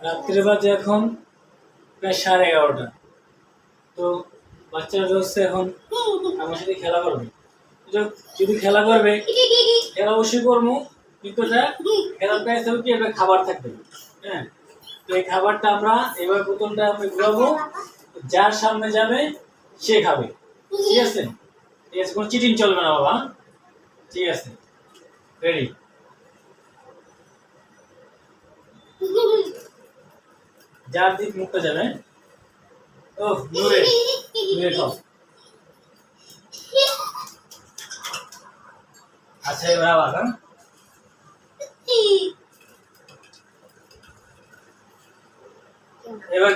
রাত্রে বাজে এখন প্রায় 11:30। তো বাচ্চারা হচ্ছে এখন আমার সাথে খেলা করবে। যদি খেলা করবে, খেলা অবশ্যই করবো, কিন্তু খেলার প্রাইস হবে কি, একটা খাবার থাকবে। হ্যাঁ, তো এই খাবারটা আমরা এবার বোতলটা আমরা ঘুরাবো, যার সামনে যাবে সে খাবে। ঠিক আছে? ঠিক আছে, কোনো চিটিং চলবে না বাবা। ঠিক আছে, রেডি? যার দিক মুখটা যাবে। ও নূরে, নূরে খাও। আচ্ছা, এবার আবার এবার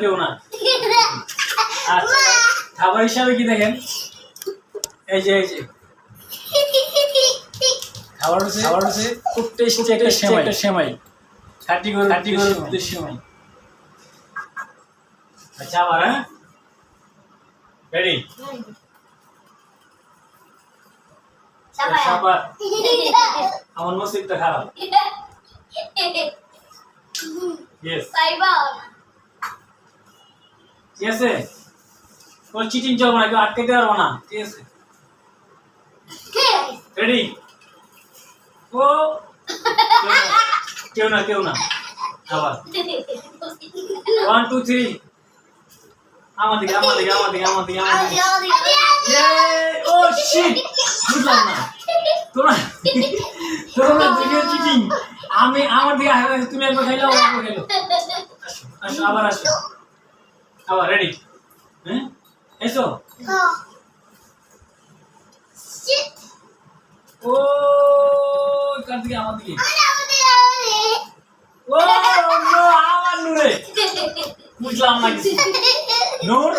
কেউ না। আচ্ছা, খাবার হিসাবে কি দেখেন, এই যে খাবার হচ্ছে খুব টেস্টি একটা সেমাই, খাঁটি গরুর সেমাই। আচ্ছা, আবার হ্যাঁ, রেডি? আমার নসিবটা খারাপ। ইয়েস, ঠিক আছে, কোনো চিটিং চলবে না, কেউ আটকাতে পারবো না। ঠিক আছে, রেডি? ও কেউ না আবার 1 2 3 আমার দিকে ও শিট, বুঝলাম না তোমরা দুনিয়া চিটিং। আমি আমার দিকে তুমি একবার খাইলো, একবার খাইলো। আসো আবার রেডি? হ্যাঁ, এসো। ও কার দিকে? আমার দিকে। ও নো, আমার নূরে। বুঝলাম না কিছু। নূর,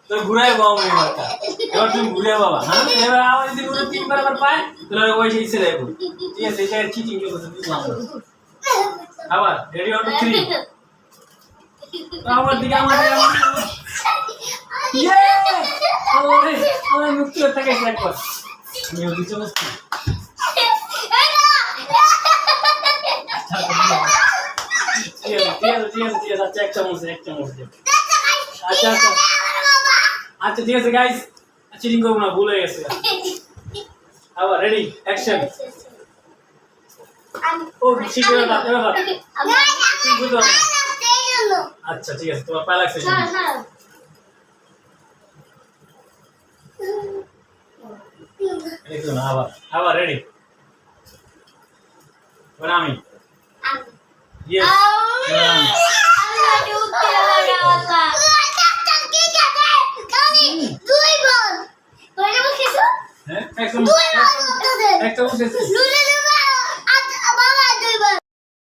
তোর ঘুরাই বাবা এবারটা। এবার তুমি ঘুরে বাবা। হ্যাঁ, এবার আবার যদি নূরে 3 বার আবার পায়, তাহলে ওই সেই ছেড়ে দেবো। ঠিক আছে, এটা চিটিং করতে বুঝলাম না। আবার রেডি? 1 2 3 আমার দিকে। ইয়ে, আল্লাহ মুক্তি হতে গেছে একবার। আমি ওই চলে আসছি। ঠিক আছে, আচ্ছা, এক চামচ। আচ্ছা ঠিক আছে গাইস, চিটিং করবো না, ভুল হয়ে গেছে। আবার রেডি, অ্যাকশন। ও শিখে এবার আচ্ছা ঠিক আছে, তোমার পায়ে লাগছে। আবার রেডি? এবার আমি। ইয়েস, একটা